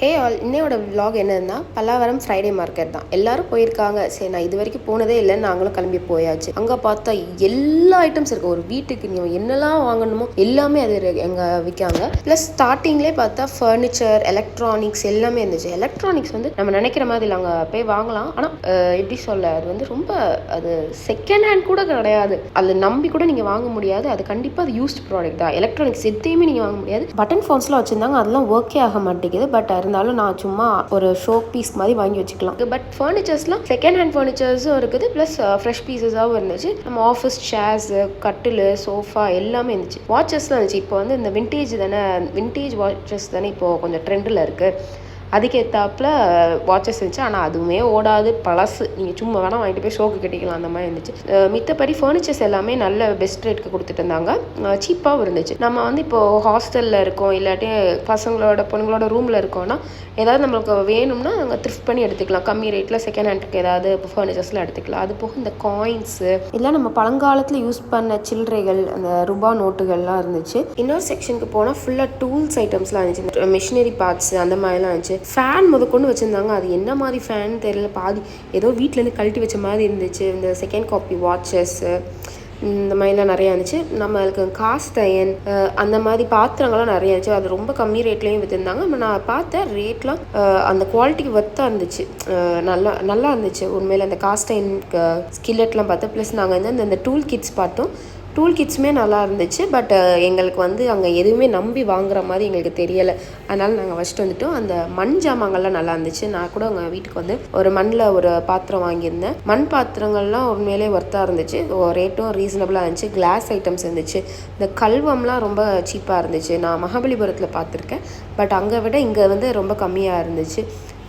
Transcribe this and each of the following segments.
Hey all, இன்னையோட vlog என்னன்னா Pallavaram Friday market தான். எல்லாரும் போயிருக்காங்க. சரி, நான் இது வரைக்கும் போனதே இல்லை, நாங்களும் கிளம்பி போயாச்சு. அங்கே பார்த்தா எல்லா ஐட்டம்ஸ் இருக்கு. ஒரு வீட்டுக்கு நீங்கள் என்னெல்லாம் வாங்கணுமோ எல்லாமே அது எங்கே விற்காங்க. ப்ளஸ் ஸ்டார்டிங்லேயே பார்த்தா ஃபர்னிச்சர், எலக்ட்ரானிக்ஸ் எல்லாமே இருந்துச்சு. எலக்ட்ரானிக்ஸ் வந்து நம்ம நினைக்கிற மாதிரி அங்கே போய் வாங்கலாம். ஆனால் எப்படி சொல்ல, அது வந்து ரொம்ப அது செகண்ட் ஹேண்ட் கூட கிடையாது. அதில் நம்பி கூட நீங்கள் வாங்க முடியாது. அது கண்டிப்பாக அது யூஸ்ட் ப்ராடக்ட் தான். எலக்ட்ரானிக்ஸ் எதையுமே நீங்கள் வாங்க முடியாது. பட்டன் ஃபோன்ஸ்லாம் வச்சுருந்தாங்க, அதெல்லாம் ஒர்க்கே ஆக மாட்டேங்குது. பட் இருந்தாலும் நான் சும்மா ஒரு ஷோ பீஸ் மாதிரி வாங்கி வச்சுக்கலாம். பட் ஃபர்னிச்சர்ஸ்லாம் செகண்ட் ஹேண்ட் ஃபர்னிச்சர்ஸும் இருக்குது, ப்ளஸ் ஃப்ரெஷ் பீசஸாகவும் இருந்துச்சு. நம்ம ஆஃபீஸ் சேர்ஸ், கட்டில், சோஃபா எல்லாமே இருந்துச்சு. வாட்சஸ்லாம் இருந்துச்சு. இப்போ வந்து இந்த விண்டேஜ் வாட்சஸ் தானே இப்போ கொஞ்சம் ட்ரெண்டில் இருக்குது. அதுக்கேற்றாப்புல வாட்சஸ் இருந்துச்சு. ஆனால் அதுவுமே ஓடாது, பழசு. நீங்கள் சும்மா வேணால் வாங்கிட்டு போய் ஷோக்கு கட்டிக்கலாம், அந்த மாதிரி இருந்துச்சு. மித்தபடி ஃபர்னிச்சர்ஸ் எல்லாமே நல்ல பெஸ்ட் ரேட்டுக்கு கொடுத்துட்டு இருந்தாங்க. சீப்பாகவும் இருந்துச்சு. நம்ம வந்து இப்போது ஹாஸ்டலில் இருக்கோம், இல்லாட்டி பொண்ணுங்களோட ரூமில் இருக்கோம்னா ஏதாவது நம்மளுக்கு வேணும்னா நாங்கள் த்ரிஃப்ட் பண்ணி எடுத்துக்கலாம். கம்மி ரேட்டில் செகண்ட் ஹேண்டுக்கு ஏதாவது ஃபர்னிச்சர்ஸ்லாம் எடுத்துக்கலாம். அது போக இந்த காயின்ஸு இல்லை நம்ம பழங்காலத்தில் யூஸ் பண்ண சில்லறைகள், அந்த ரூபா நோட்டுகள்லாம் இருந்துச்சு. இன்னொரு செக்ஷனுக்கு போனால் ஃபுல்லாக டூல்ஸ் ஐட்டம்ஸ்லாம் இருந்துச்சு. மிஷினரி பார்ட்ஸ் அந்த மாதிரிலாம் இருந்துச்சு. ஃபேன் முதற்கொண்டு வச்சுருந்தாங்க. அது என்ன மாதிரி ஃபேன் தெரியல, பாதி ஏதோ வீட்டிலேருந்து கழட்டி வச்ச மாதிரி இருந்துச்சு. இந்த செகண்ட் காப்பி வாட்சஸ்ஸு இந்த மாதிரிலாம் நிறையா இருந்துச்சு. நம்மளுக்கு காஸ்ட் அயன் அந்த மாதிரி பாத்திரங்கள்லாம் நிறையா இருந்துச்சு. அது ரொம்ப கம்மி ரேட்லேயும் விற்றுருந்தாங்க. நான் பார்த்த ரேட்லாம் அந்த குவாலிட்டிக்கு ஒர்த்தாக இருந்துச்சு. நல்லா இருந்துச்சு உண்மையில். அந்த காஸ்ட் அயன் ஸ்கில்லெட்லாம் பார்த்தோம். ப்ளஸ் நாங்கள் வந்து இந்த டூல் கிட்ஸ் பார்த்தோம். டூல் கிட்ஸுமே நல்லா இருந்துச்சு. பட் எங்களுக்கு வந்து அங்கே எதுவுமே நம்பி வாங்குற மாதிரி எங்களுக்கு தெரியலை. அதனால் நாங்கள் வச்சுட்டு வந்துட்டோம். அந்த மண் ஜாமான்கள்லாம் நல்லா இருந்துச்சு. நான் கூட அங்கே வீட்டுக்கு வந்து ஒரு மண்ணில் ஒரு பாத்திரம் வாங்கியிருந்தேன். மண் பாத்திரங்கள்லாம் உண்மையிலே ஒர்த்தாக இருந்துச்சு. ரேட்டும் ரீசனபிளாக இருந்துச்சு. கிளாஸ் ஐட்டம்ஸ் இருந்துச்சு. இந்த கல்வம்லாம் ரொம்ப சீப்பாக இருந்துச்சு. நான் மகாபலிபுரத்தில் பார்த்துருக்கேன். பட் அங்கே விட இங்கே வந்து ரொம்ப கம்மியாக இருந்துச்சு.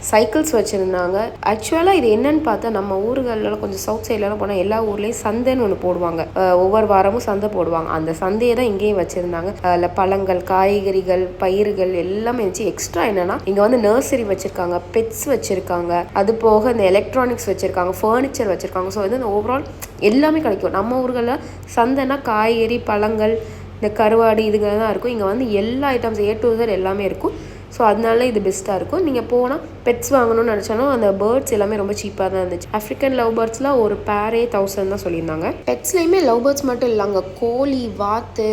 சைக்கிள்ஸ் வச்சுருந்தாங்க. ஆக்சுவலாக இது என்னன்னு பார்த்தா, நம்ம ஊர்களில் கொஞ்சம் சவுத் சைட்லலாம் போனால் எல்லா ஊர்லேயும் சந்தைன்னு ஒன்று போடுவாங்க. ஒவ்வொரு வாரமும் சந்தை போடுவாங்க. அந்த சந்தையை தான் இங்கேயும் வச்சுருந்தாங்க. அதில் பழங்கள், காய்கறிகள், பயிர்கள் எல்லாமே இருந்துச்சு. எக்ஸ்ட்ரா என்னன்னா இங்கே வந்து நர்சரி வச்சுருக்காங்க, பெட்ஸ் வச்சுருக்காங்க, அது போக இந்த எலக்ட்ரானிக்ஸ் வச்சுருக்காங்க, ஃபர்னிச்சர் வச்சுருக்காங்க. ஸோ வந்து இந்த ஓவரால் எல்லாமே கிடைக்கும். நம்ம ஊர்களில் சந்தைனா காய்கறி, பழங்கள், இந்த கருவாடு இதுங்க தான் இருக்கும். இங்கே வந்து எல்லா ஐட்டம்ஸ் A to Z எல்லாமே இருக்கும். ஸோ அதனால இது பெஸ்ட்டாக இருக்கும். நீங்கள் போனால் பெட்ஸ் வாங்கணும்னு நினச்சாலும் அந்த பேர்ட்ஸ் எல்லாமே ரொம்ப சீப்பாக தான் இருந்துச்சு. ஆஃப்ரிக்கன் லவ் பேர்ட்ஸ்லாம் ஒரு பேரே 1000 தான் சொல்லியிருந்தாங்க. பெட்ஸ்லேயுமே லவ் பேர்ட்ஸ் மட்டும் இல்லை, அங்கே கோழி, வாத்து,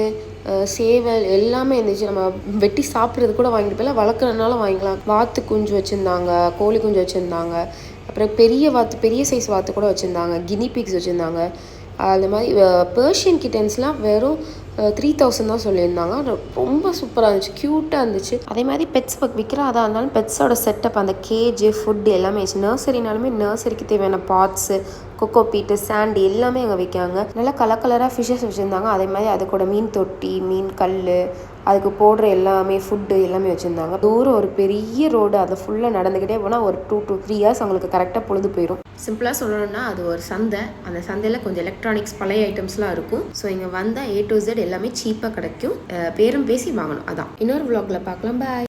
சேவல் எல்லாமே இருந்துச்சு. நம்ம வெட்டி சாப்பிட்றது கூட வாங்கிட்டு போயில, வளர்க்குறதுனால வாங்கிக்கலாம். வாத்து குஞ்சு வச்சுருந்தாங்க, கோழி குஞ்சு வச்சுருந்தாங்க. அப்புறம் பெரிய சைஸ் வாத்து கூட வச்சுருந்தாங்க. கினி பிக்ஸ் வச்சுருந்தாங்க. அது மாதிரி பெர்ஷியன் கிட்டன்ஸ்லாம் வெறும் 3000 தான் சொல்லியிருந்தாங்க. ரொம்ப சூப்பராக இருந்துச்சு, க்யூட்டாக இருந்துச்சு. அதே மாதிரி பெட்ஸ் விற்கிறதா இருந்தாலும் பெட்ஸோட செட்டப், அந்த கேஜு, ஃபுட்டு எல்லாமே இருந்துச்சு. நர்சரினாலுமே நர்சரிக்கு தேவையான பாட்ஸு, கொக்கோ பீட்டு, சாண்டு எல்லாமே அங்கே விற்காங்க. நல்லா கலராக ஃபிஷ்ஷஸ் வச்சுருந்தாங்க. அதே மாதிரி அது கூட மீன் தொட்டி, மீன் கல், அதுக்கு போடுற எல்லாமே ஃபுட்டு எல்லாமே வச்சுருந்தாங்க. தூரம் ஒரு பெரிய ரோடு, அதை ஃபுல்லாக நடந்துக்கிட்டே போனால் ஒரு 2 to 3 hours அவங்களுக்கு கரெக்டாக பொழுது போயிடும். சிம்பிளாக சொல்லணும்னா அது ஒரு சந்தை. அந்த சந்தையில் கொஞ்சம் எலக்ட்ரானிக்ஸ், பழைய ஐட்டம்ஸ்லாம் இருக்கும். ஸோ இங்கே வந்தால் A to Z எல்லாமே சீப்பாக கிடைக்கும். பேரம் பேசி வாங்கணும். அதான் இன்னொரு vlogல பார்க்கலாம். பாய்.